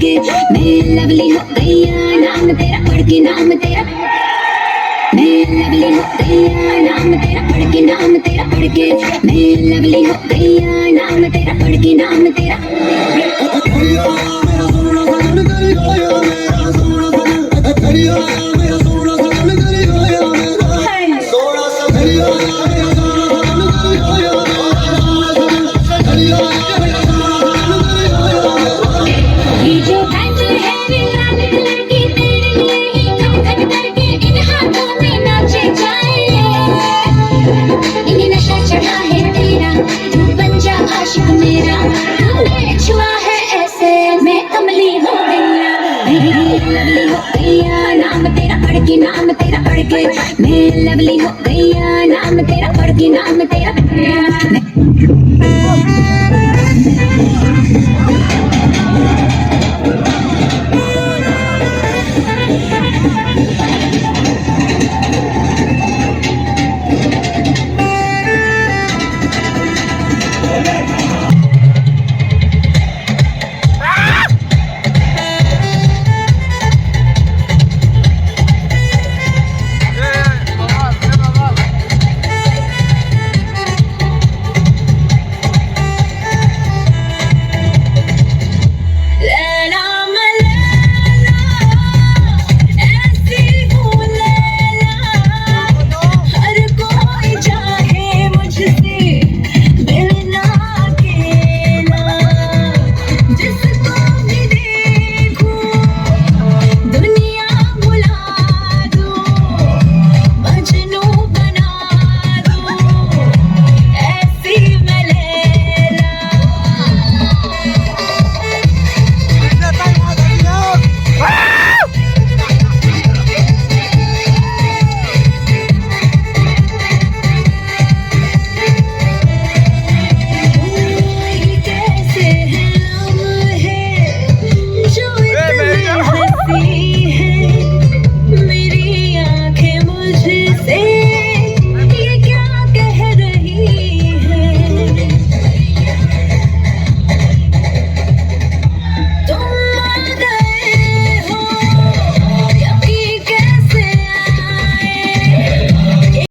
के मैं लवली हो गया, नाम तेरा पढ़ के नाम तेरा। मैं लवली हो गया, नाम तेरा पढ़ के नाम तेरा पढ़ के मैं लवली हो गया, नाम तेरा पढ़ के नाम तेरा। लवली हो गया, नाम तेरा पढ़ के नाम तेरा पढ़ के मैं लवली हो गया, नाम तेरा पढ़ के नाम तेरा।